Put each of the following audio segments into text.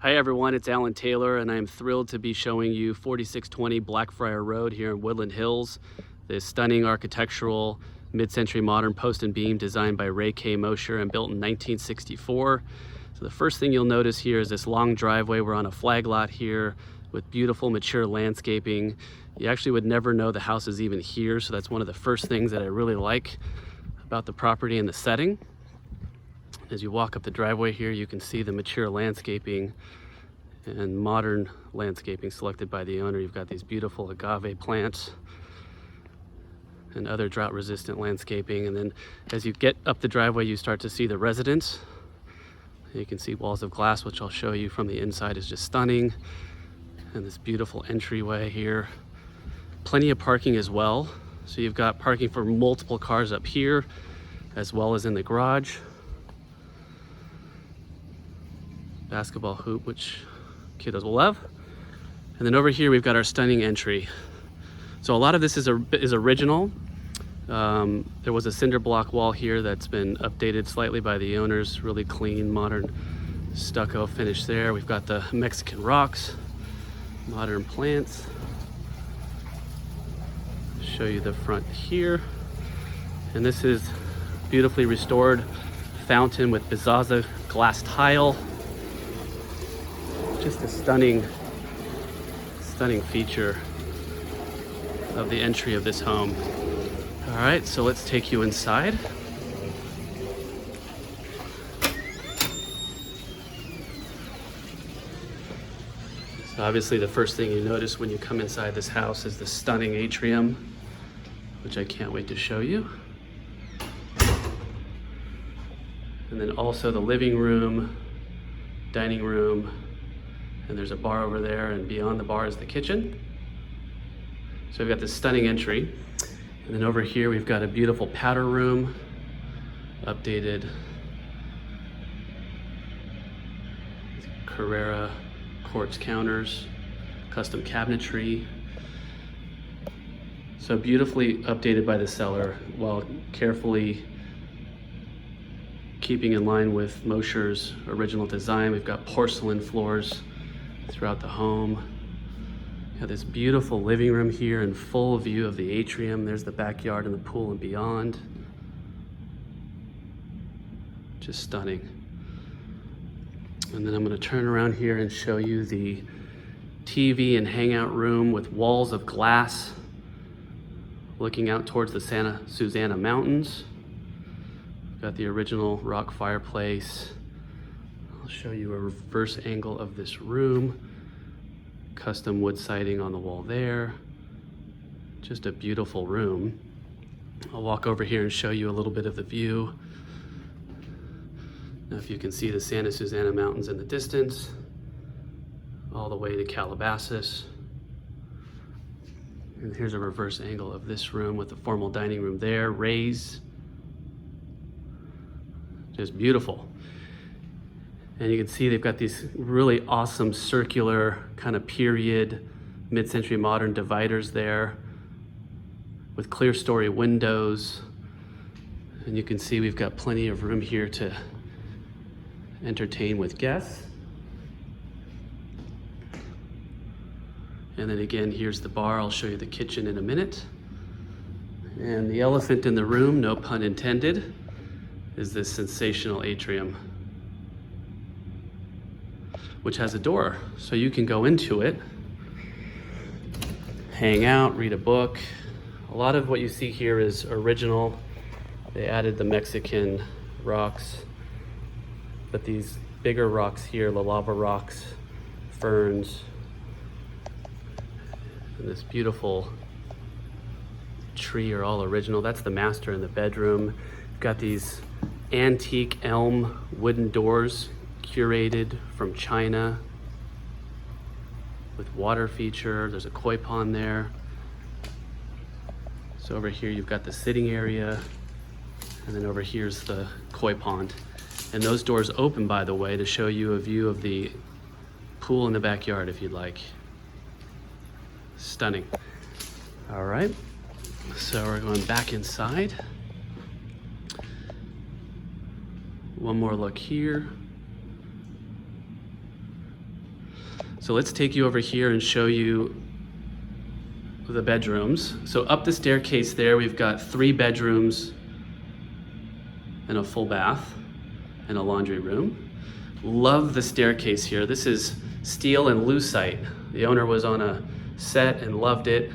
Hi everyone, it's Alan Taylor and I'm thrilled to be showing you 4620 Blackfriar Road here in Woodland Hills. This stunning architectural mid-century modern post and beam designed by Ray K. Mosher and built in 1964. So the first thing you'll notice here is this long driveway. We're on a flag lot here with beautiful mature landscaping. You actually would never know the house is even here, so that's one of the first things that I really like about the property and the setting. As you walk up the driveway here, you can see the mature landscaping and modern landscaping selected by the owner. You've got these beautiful agave plants and other drought resistant landscaping. And then as you get up the driveway, you start to see the residence. You can see walls of glass, which I'll show you from the inside is just stunning. And this beautiful entryway here. Plenty of parking as well. So you've got parking for multiple cars up here, as well as in the garage. Basketball hoop, which kiddos will love. And then over here we've got our stunning entry. So a lot of this is original. There was a cinder block wall here that's been updated slightly by the owners. Really clean, modern stucco finish there. We've got the Mexican rocks, modern plants. Show you the front here. And this is beautifully restored fountain with Bizaza glass tile. Just a stunning feature of the entry of this home. All right, so let's take you inside. So obviously the first thing you notice when you come inside this house is the stunning atrium, which I can't wait to show you. And then also the living room, dining room, and there's a bar over there, and beyond the bar is the kitchen. So we've got this stunning entry. And then over here, we've got a beautiful powder room, updated Carrera quartz counters, custom cabinetry. So beautifully updated by the seller while carefully keeping in line with Mosher's original design. We've got porcelain floors throughout the home. You have this beautiful living room here in full view of the atrium. There's the backyard and the pool and beyond. Just stunning. And then I'm going to turn around here and show you the TV and hangout room with walls of glass looking out towards the Santa Susana Mountains. Got the original rock fireplace. I'll show you a reverse angle of this room. Custom wood siding on the wall there. Just a beautiful room. I'll walk over here and show you a little bit of the view. Now if you can see the Santa Susana Mountains in the distance, all the way to Calabasas. And here's a reverse angle of this room with the formal dining room there, raised. Just beautiful. And you can see they've got these really awesome circular kind of period mid-century modern dividers there with clear story windows. And you can see we've got plenty of room here to entertain with guests. And then again, here's the bar. I'll show you the kitchen in a minute. And the elephant in the room, no pun intended, is this sensational atrium, which has a door, so you can go into it, hang out, read a book. A lot of what you see here is original. They added the Mexican rocks, but these bigger rocks here, the lava rocks, ferns, and this beautiful tree are all original. That's the master in the bedroom. You've got these antique elm wooden doors curated from China with water feature. There's a koi pond there. So over here you've got the sitting area, and then over here's the koi pond. And those doors open, by the way, to show you a view of the pool in the backyard if you'd like. Stunning. All right, so we're going back inside. One more look here. So let's take you over here and show you the bedrooms. So up the staircase there, we've got 3 bedrooms and a full bath and a laundry room. Love the staircase here. This is steel and lucite. The owner was on a set and loved it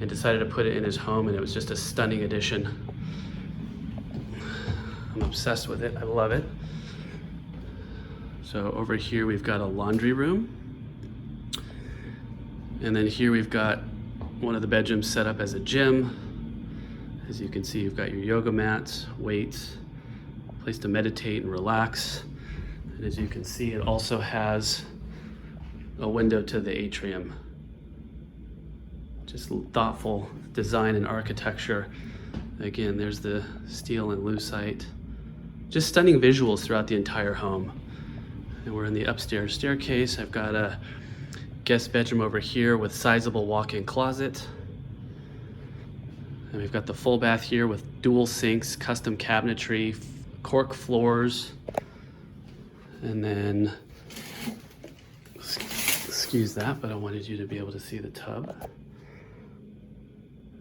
and decided to put it in his home, and it was just a stunning addition. I'm obsessed with it. I love it. So over here we've got a laundry room. And then here we've got one of the bedrooms set up as a gym. As you can see, you've got your yoga mats, weights, place to meditate and relax. And as you can see, it also has a window to the atrium. Just thoughtful design and architecture. Again, there's the steel and lucite. Just stunning visuals throughout the entire home. And we're in the upstairs staircase. I've got a guest bedroom over here with sizable walk-in closet. And we've got the full bath here with dual sinks, custom cabinetry, cork floors. And then, excuse that, but I wanted you to be able to see the tub.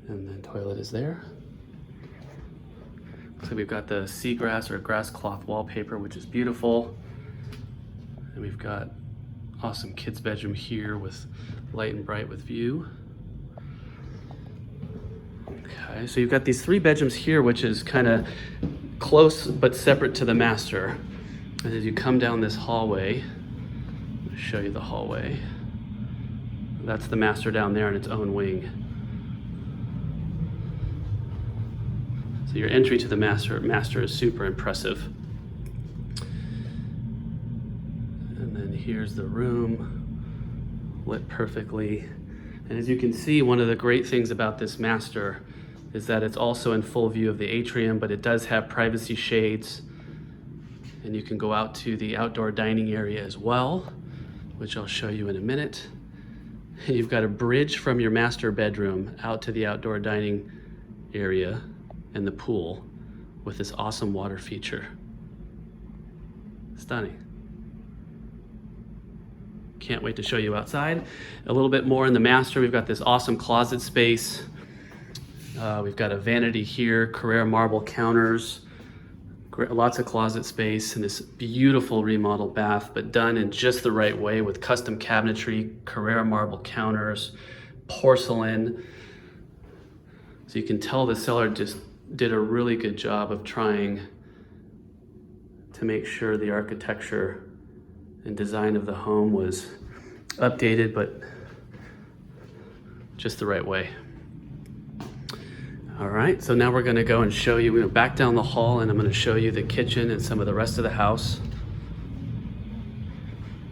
And then toilet is there. So we've got the seagrass or grass cloth wallpaper, which is beautiful. And we've got awesome kids bedroom here with light and bright with view. Okay, so you've got these 3 bedrooms here, which is kind of close but separate to the master. And as you come down this hallway, I'll show you the hallway. That's the master down there in its own wing. So your entry to the master is super impressive. And then here's the room, lit perfectly. And as you can see, one of the great things about this master is that it's also in full view of the atrium, but it does have privacy shades. And you can go out to the outdoor dining area as well, which I'll show you in a minute. And you've got a bridge from your master bedroom out to the outdoor dining area and the pool with this awesome water feature. Stunning. Can't wait to show you outside. A little bit more in the master. We've got this awesome closet space. We've got a vanity here, Carrara marble counters, lots of closet space, and this beautiful remodeled bath, but done in just the right way with custom cabinetry, Carrara marble counters, porcelain. So you can tell the seller just did a really good job of trying to make sure the architecture and design of the home was updated, but just the right way. All right, so now we're gonna go and show you, we're back down the hall, and I'm gonna show you the kitchen and some of the rest of the house.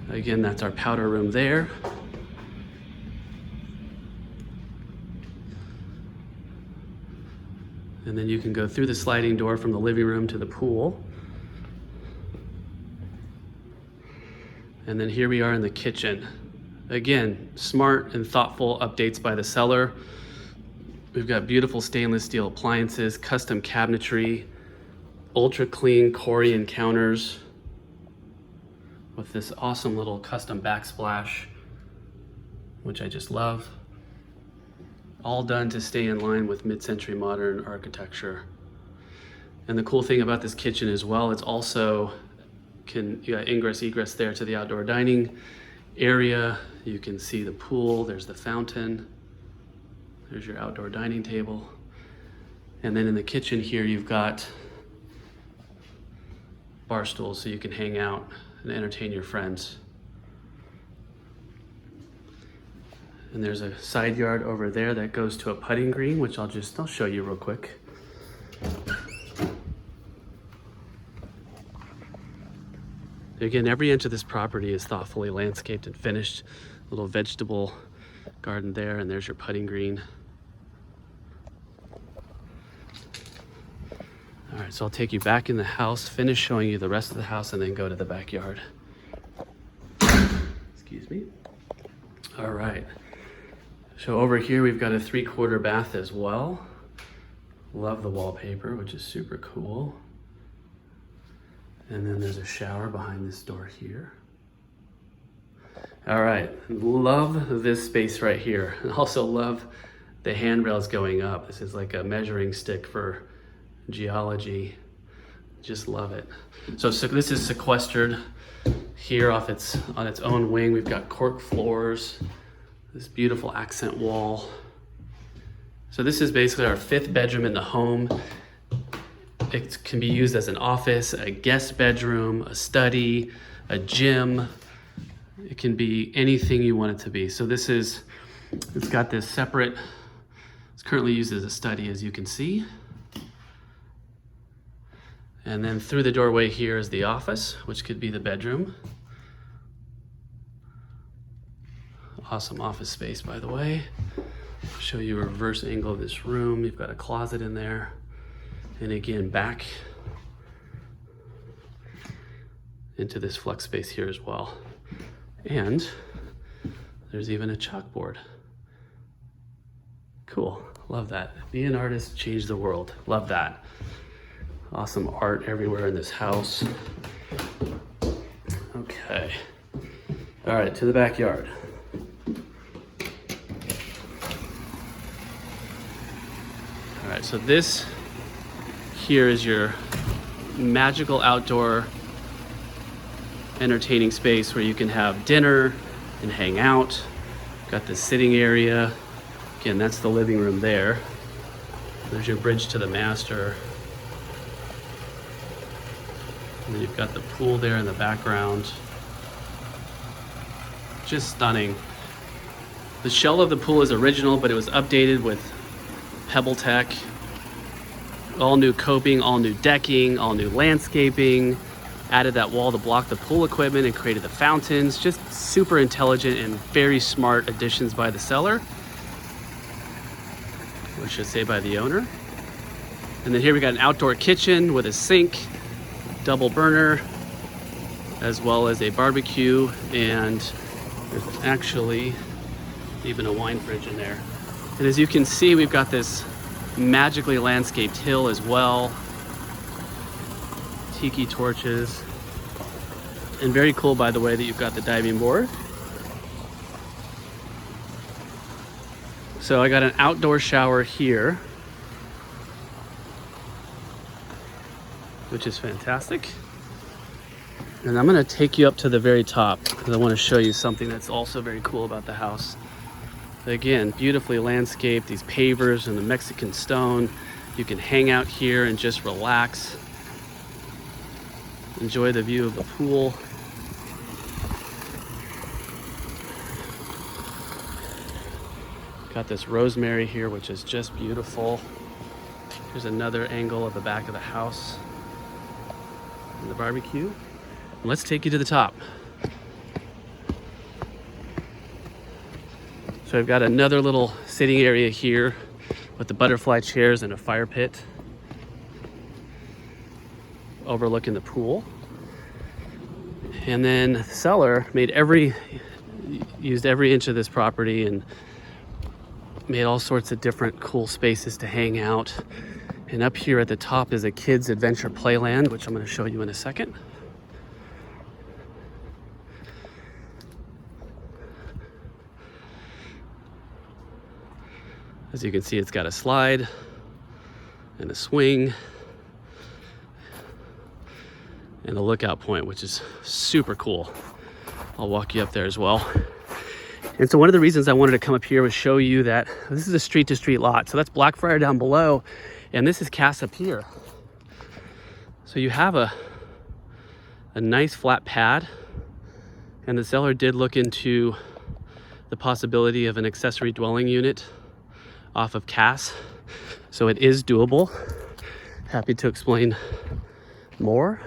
Again, that's our powder room there. And then you can go through the sliding door from the living room to the pool. And then here we are in the kitchen. Again, smart and thoughtful updates by the seller. We've got beautiful stainless steel appliances, custom cabinetry, ultra clean Corian counters with this awesome little custom backsplash, which I just love. All done to stay in line with mid-century modern architecture. And the cool thing about this kitchen as well, it's also you got ingress egress there to the outdoor dining area. You can see the pool, there's the fountain. There's your outdoor dining table. And then in the kitchen here, you've got bar stools so you can hang out and entertain your friends. And there's a side yard over there that goes to a putting green, which I'll show you real quick. Again, every inch of this property is thoughtfully landscaped and finished. Little vegetable garden there, and there's your putting green. All right, so I'll take you back in the house, finish showing you the rest of the house, and then go to the backyard. Excuse me. All right. So over here, we've got a 3/4 bath as well. Love the wallpaper, which is super cool. And then there's a shower behind this door here. All right, love this space right here. And also love the handrails going up. This is like a measuring stick for geology. Just love it. So this is sequestered here on its own wing. We've got cork floors, this beautiful accent wall. So this is basically our 5th bedroom in the home. It can be used as an office, a guest bedroom, a study, a gym. It can be anything you want it to be. So it's got this separate, it's currently used as a study, as you can see. And then through the doorway here is the office, which could be the bedroom. Awesome office space, by the way. I'll show you a reverse angle of this room. You've got a closet in there. And again, back into this flex space here as well. And there's even a chalkboard. Cool, love that. Be an artist, change the world. Love that. Awesome art everywhere in this house. Okay. All right, to the backyard. All right, so this here is your magical outdoor entertaining space where you can have dinner and hang out. Got the sitting area. Again, that's the living room there. There's your bridge to the master. And then you've got the pool there in the background. Just stunning. The shell of the pool is original, but it was updated with Pebble Tech. All new coping, all new decking, all new landscaping. Added that wall to block the pool equipment and created the fountains. Just super intelligent and very smart additions by the seller. Or should I say by the owner. And then here we got an outdoor kitchen with a sink, double burner, as well as a barbecue, and there's actually even a wine fridge in there. And as you can see, we've got this magically landscaped hill as well. Tiki torches. And very cool, by the way, that you've got the diving board. So I got an outdoor shower here, which is fantastic. And I'm gonna take you up to the very top because I want to show you something that's also very cool about the house. Again, beautifully landscaped, these pavers and the Mexican stone. You can hang out here and just relax. Enjoy the view of the pool. Got this rosemary here, which is just beautiful. Here's another angle of the back of the house and the barbecue. Let's take you to the top. So I've got another little sitting area here with the butterfly chairs and a fire pit overlooking the pool. And then the seller used every inch of this property and made all sorts of different cool spaces to hang out. And up here at the top is a kids adventure playland, which I'm going to show you in a second. As you can see, it's got a slide and a swing and a lookout point, which is super cool. I'll walk you up there as well. And so one of the reasons I wanted to come up here was show you that this is a street-to-street lot. So that's Blackfriar down below, and this is Cass up here. So you have a nice flat pad, and the seller did look into the possibility of an accessory dwelling unit off of Cass. So it is doable. Happy to explain more.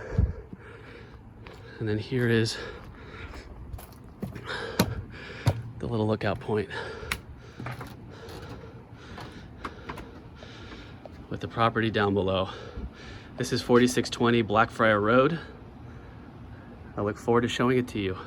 And then here is the little lookout point with the property down below. This is 4620 Blackfriar Road. I look forward to showing it to you.